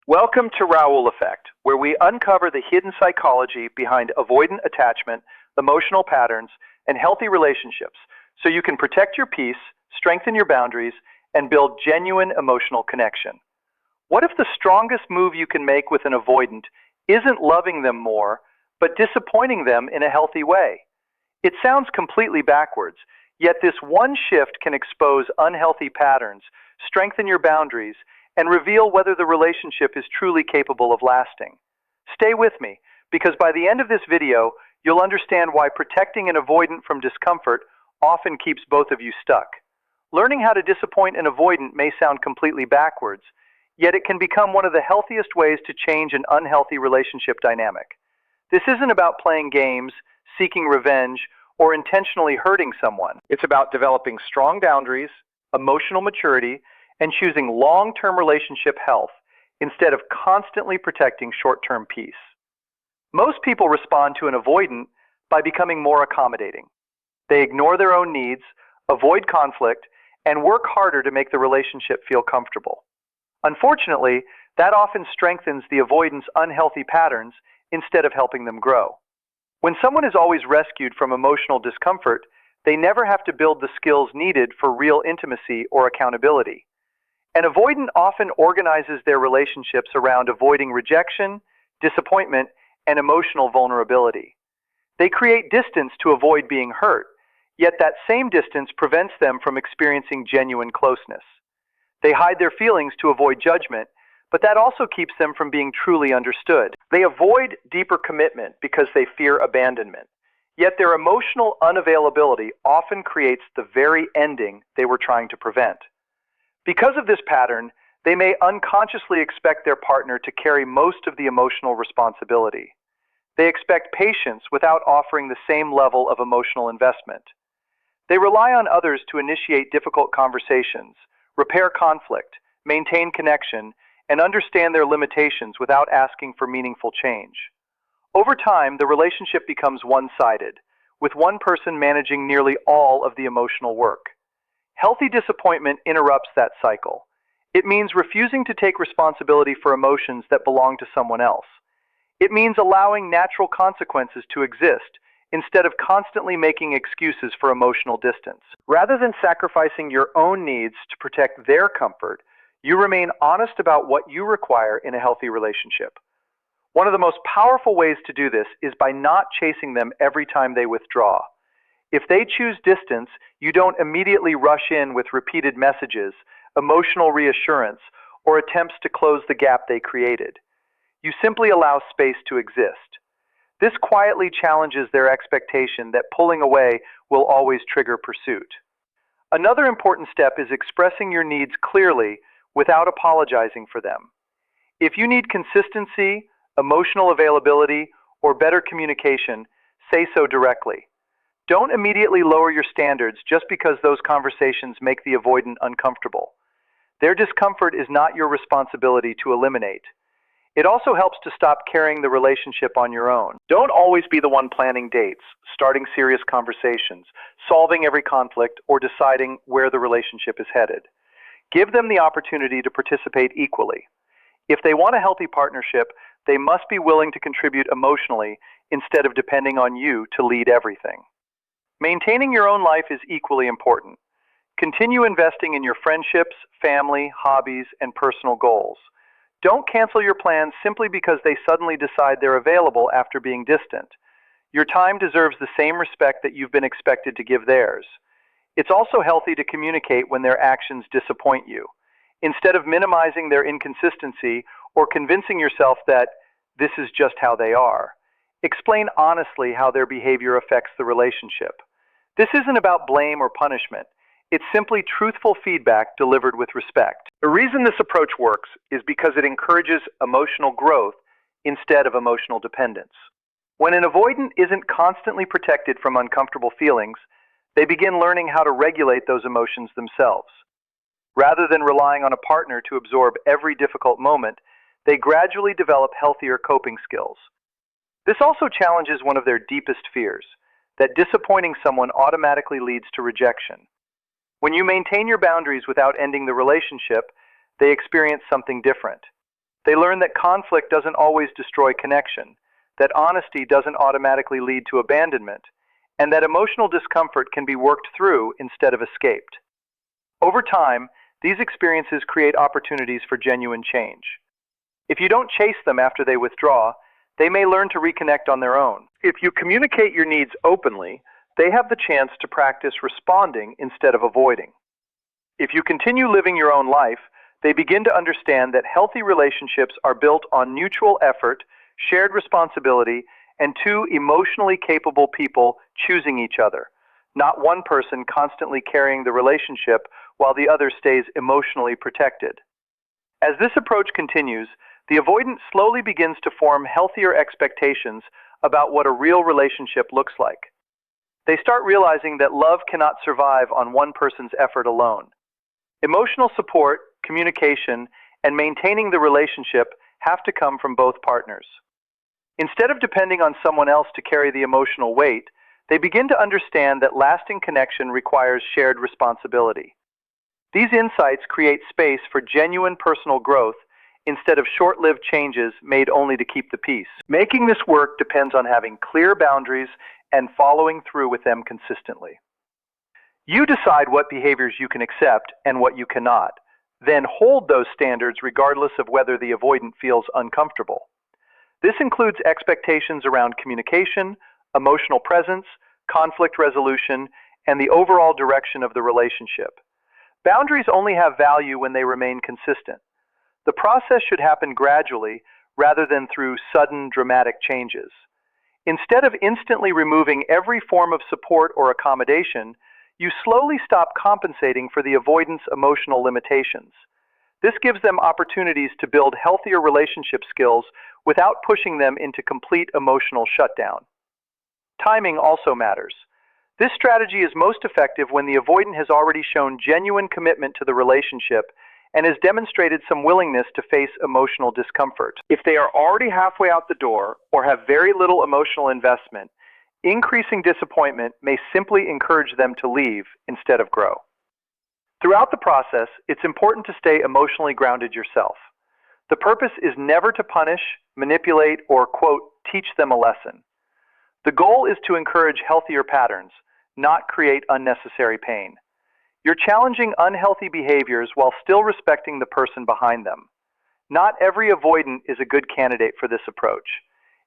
Welcome to Raul Effect, where we uncover the hidden psychology behind avoidant attachment, emotional patterns, and healthy relationships so you can protect your peace, strengthen your boundaries, and build genuine emotional connection. What if the strongest move you can make with an avoidant isn't loving them more, but disappointing them in a healthy way? It sounds completely backwards, yet this one shift can expose unhealthy patterns, strengthen your boundaries, and reveal whether the relationship is truly capable of lasting. Stay with me, because by the end of this video, you'll understand why protecting an avoidant from discomfort often keeps both of you stuck. Learning how to disappoint an avoidant may sound completely backwards, yet it can become one of the healthiest ways to change an unhealthy relationship dynamic. This isn't about playing games, seeking revenge, or intentionally hurting someone. It's about developing strong boundaries, emotional maturity, and choosing long-term relationship health instead of constantly protecting short-term peace. Most people respond to an avoidant by becoming more accommodating. They ignore their own needs, avoid conflict, and work harder to make the relationship feel comfortable. Unfortunately, that often strengthens the avoidant's unhealthy patterns instead of helping them grow. When someone is always rescued from emotional discomfort, they never have to build the skills needed for real intimacy or accountability. An avoidant often organizes their relationships around avoiding rejection, disappointment, and emotional vulnerability. They create distance to avoid being hurt, yet that same distance prevents them from experiencing genuine closeness. They hide their feelings to avoid judgment, but that also keeps them from being truly understood. They avoid deeper commitment because they fear abandonment, yet their emotional unavailability often creates the very ending they were trying to prevent. Because of this pattern, they may unconsciously expect their partner to carry most of the emotional responsibility. They expect patience without offering the same level of emotional investment. They rely on others to initiate difficult conversations, repair conflict, maintain connection, and understand their limitations without asking for meaningful change. Over time, the relationship becomes one-sided, with one person managing nearly all of the emotional work. Healthy disappointment interrupts that cycle. It means refusing to take responsibility for emotions that belong to someone else. It means allowing natural consequences to exist instead of constantly making excuses for emotional distance. Rather than sacrificing your own needs to protect their comfort, you remain honest about what you require in a healthy relationship. One of the most powerful ways to do this is by not chasing them every time they withdraw. If they choose distance, you don't immediately rush in with repeated messages, emotional reassurance, or attempts to close the gap they created. You simply allow space to exist. This quietly challenges their expectation that pulling away will always trigger pursuit. Another important step is expressing your needs clearly without apologizing for them. If you need consistency, emotional availability, or better communication, say so directly. Don't immediately lower your standards just because those conversations make the avoidant uncomfortable. Their discomfort is not your responsibility to eliminate. It also helps to stop carrying the relationship on your own. Don't always be the one planning dates, starting serious conversations, solving every conflict, or deciding where the relationship is headed. Give them the opportunity to participate equally. If they want a healthy partnership, they must be willing to contribute emotionally instead of depending on you to lead everything. Maintaining your own life is equally important. Continue investing in your friendships, family, hobbies, and personal goals. Don't cancel your plans simply because they suddenly decide they're available after being distant. Your time deserves the same respect that you've been expected to give theirs. It's also healthy to communicate when their actions disappoint you, instead of minimizing their inconsistency or convincing yourself that this is just how they are. Explain honestly how their behavior affects the relationship. This isn't about blame or punishment. It's simply truthful feedback delivered with respect. The reason this approach works is because it encourages emotional growth instead of emotional dependence. When an avoidant isn't constantly protected from uncomfortable feelings, they begin learning how to regulate those emotions themselves. Rather than relying on a partner to absorb every difficult moment, they gradually develop healthier coping skills. This also challenges one of their deepest fears, that disappointing someone automatically leads to rejection. When you maintain your boundaries without ending the relationship, they experience something different. They learn that conflict doesn't always destroy connection, that honesty doesn't automatically lead to abandonment, and that emotional discomfort can be worked through instead of escaped. Over time, these experiences create opportunities for genuine change. If you don't chase them after they withdraw, they may learn to reconnect on their own. If you communicate your needs openly, they have the chance to practice responding instead of avoiding. If you continue living your own life, they begin to understand that healthy relationships are built on mutual effort, shared responsibility, and two emotionally capable people choosing each other, not one person constantly carrying the relationship while the other stays emotionally protected. As this approach continues, the avoidant slowly begins to form healthier expectations about what a real relationship looks like. They start realizing that love cannot survive on one person's effort alone. Emotional support, communication, and maintaining the relationship have to come from both partners. Instead of depending on someone else to carry the emotional weight, they begin to understand that lasting connection requires shared responsibility. These insights create space for genuine personal growth instead of short-lived changes made only to keep the peace. Making this work depends on having clear boundaries and following through with them consistently. You decide what behaviors you can accept and what you cannot, then hold those standards regardless of whether the avoidant feels uncomfortable. This includes expectations around communication, emotional presence, conflict resolution, and the overall direction of the relationship. Boundaries only have value when they remain consistent. The process should happen gradually rather than through sudden, dramatic changes. Instead of instantly removing every form of support or accommodation, you slowly stop compensating for the avoidant's emotional limitations. This gives them opportunities to build healthier relationship skills without pushing them into complete emotional shutdown. Timing also matters. This strategy is most effective when the avoidant has already shown genuine commitment to the relationship and has demonstrated some willingness to face emotional discomfort. If they are already halfway out the door or have very little emotional investment, increasing disappointment may simply encourage them to leave instead of grow. Throughout the process, it's important to stay emotionally grounded yourself. The purpose is never to punish, manipulate, or, quote, teach them a lesson. The goal is to encourage healthier patterns, not create unnecessary pain. You're challenging unhealthy behaviors while still respecting the person behind them. Not every avoidant is a good candidate for this approach.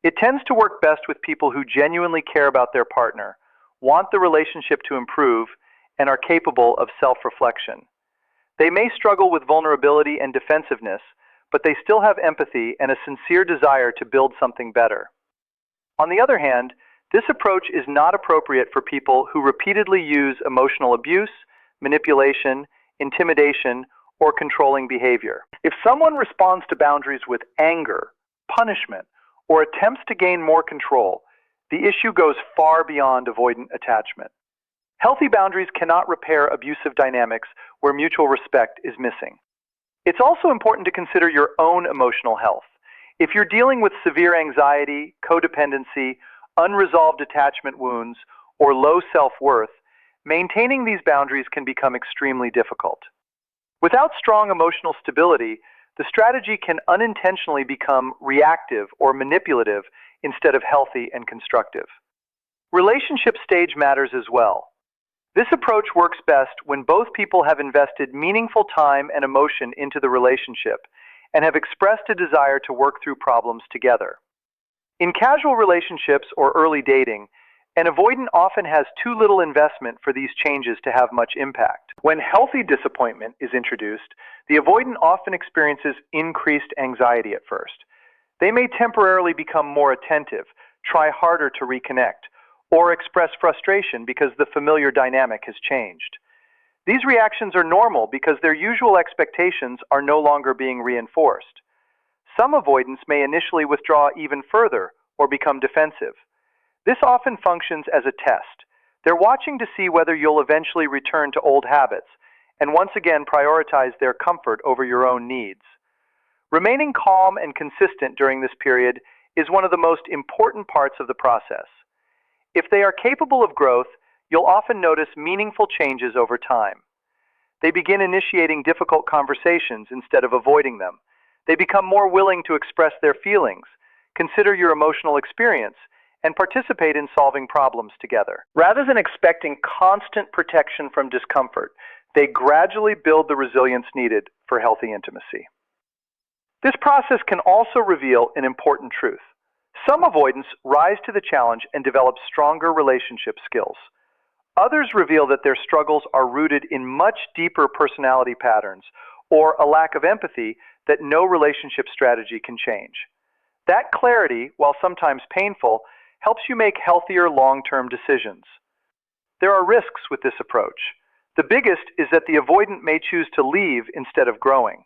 It tends to work best with people who genuinely care about their partner, want the relationship to improve, and are capable of self-reflection. They may struggle with vulnerability and defensiveness, but they still have empathy and a sincere desire to build something better. On the other hand, this approach is not appropriate for people who repeatedly use emotional abuse, manipulation, intimidation, or controlling behavior. If someone responds to boundaries with anger, punishment, or attempts to gain more control, the issue goes far beyond avoidant attachment. Healthy boundaries cannot repair abusive dynamics where mutual respect is missing. It's also important to consider your own emotional health. If you're dealing with severe anxiety, codependency, unresolved attachment wounds, or low self-worth, maintaining these boundaries can become extremely difficult. Without strong emotional stability, the strategy can unintentionally become reactive or manipulative instead of healthy and constructive. Relationship stage matters as well. This approach works best when both people have invested meaningful time and emotion into the relationship and have expressed a desire to work through problems together. In casual relationships or early dating, an avoidant often has too little investment for these changes to have much impact. When healthy disappointment is introduced, the avoidant often experiences increased anxiety at first. They may temporarily become more attentive, try harder to reconnect, or express frustration because the familiar dynamic has changed. These reactions are normal because their usual expectations are no longer being reinforced. Some avoidants may initially withdraw even further or become defensive. This often functions as a test. They're watching to see whether you'll eventually return to old habits and once again prioritize their comfort over your own needs. Remaining calm and consistent during this period is one of the most important parts of the process. If they are capable of growth, you'll often notice meaningful changes over time. They begin initiating difficult conversations instead of avoiding them. They become more willing to express their feelings, consider your emotional experience, and participate in solving problems together. Rather than expecting constant protection from discomfort, they gradually build the resilience needed for healthy intimacy. This process can also reveal an important truth. Some avoidants rise to the challenge and develop stronger relationship skills. Others reveal that their struggles are rooted in much deeper personality patterns or a lack of empathy that no relationship strategy can change. That clarity, while sometimes painful, helps you make healthier long-term decisions. There are risks with this approach. The biggest is that the avoidant may choose to leave instead of growing.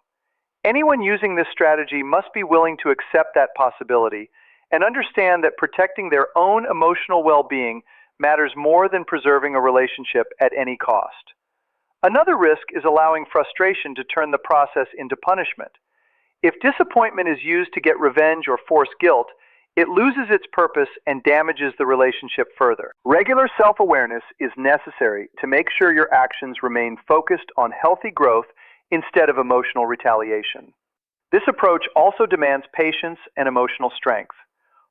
Anyone using this strategy must be willing to accept that possibility and understand that protecting their own emotional well-being matters more than preserving a relationship at any cost. Another risk is allowing frustration to turn the process into punishment. If disappointment is used to get revenge or force guilt, it loses its purpose and damages the relationship further. Regular self-awareness is necessary to make sure your actions remain focused on healthy growth instead of emotional retaliation. This approach also demands patience and emotional strength.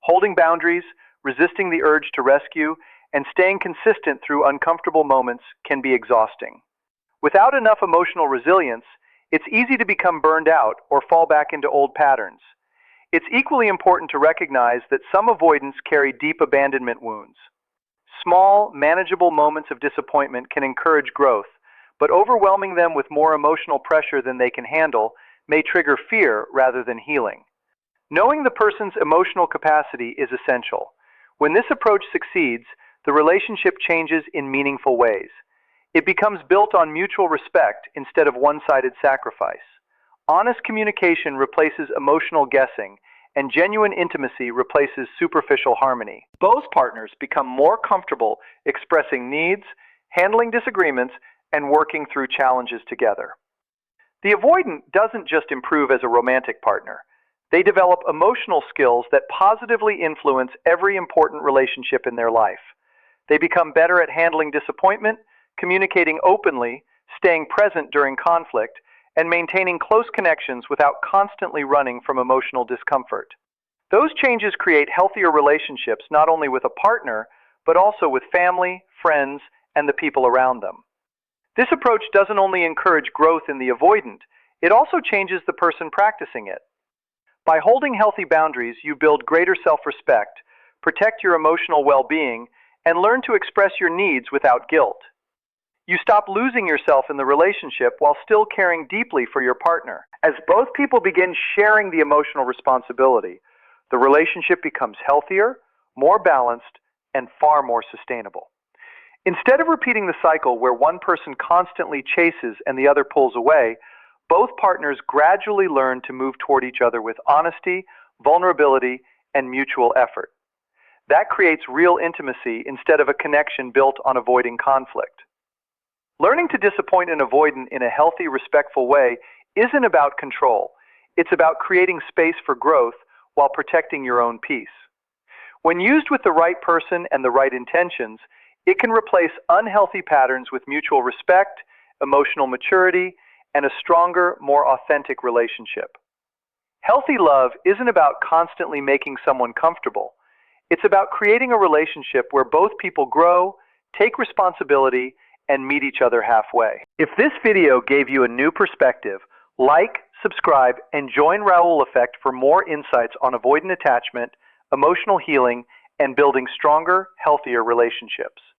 Holding boundaries, resisting the urge to rescue, and staying consistent through uncomfortable moments can be exhausting. Without enough emotional resilience, it's easy to become burned out or fall back into old patterns. It's equally important to recognize that some avoidants carry deep abandonment wounds. Small, manageable moments of disappointment can encourage growth, but overwhelming them with more emotional pressure than they can handle may trigger fear rather than healing. Knowing the person's emotional capacity is essential. When this approach succeeds, the relationship changes in meaningful ways. It becomes built on mutual respect instead of one-sided sacrifice. Honest communication replaces emotional guessing, and genuine intimacy replaces superficial harmony. Both partners become more comfortable expressing needs, handling disagreements, and working through challenges together. The avoidant doesn't just improve as a romantic partner. They develop emotional skills that positively influence every important relationship in their life. They become better at handling disappointment, communicating openly, staying present during conflict, and maintaining close connections without constantly running from emotional discomfort. Those changes create healthier relationships not only with a partner, but also with family, friends, and the people around them. This approach doesn't only encourage growth in the avoidant, it also changes the person practicing it. By holding healthy boundaries, you build greater self-respect, protect your emotional well-being, and learn to express your needs without guilt. You stop losing yourself in the relationship while still caring deeply for your partner. As both people begin sharing the emotional responsibility, the relationship becomes healthier, more balanced, and far more sustainable. Instead of repeating the cycle where one person constantly chases and the other pulls away, both partners gradually learn to move toward each other with honesty, vulnerability, and mutual effort. That creates real intimacy instead of a connection built on avoiding conflict. Learning to disappoint an avoidant in a healthy, respectful way isn't about control. It's about creating space for growth while protecting your own peace. When used with the right person and the right intentions, it can replace unhealthy patterns with mutual respect, emotional maturity, and a stronger, more authentic relationship. Healthy love isn't about constantly making someone comfortable. It's about creating a relationship where both people grow, take responsibility, and meet each other halfway. If this video gave you a new perspective, like, subscribe, and join Raul Effect for more insights on avoidant attachment, emotional healing, and building stronger, healthier relationships.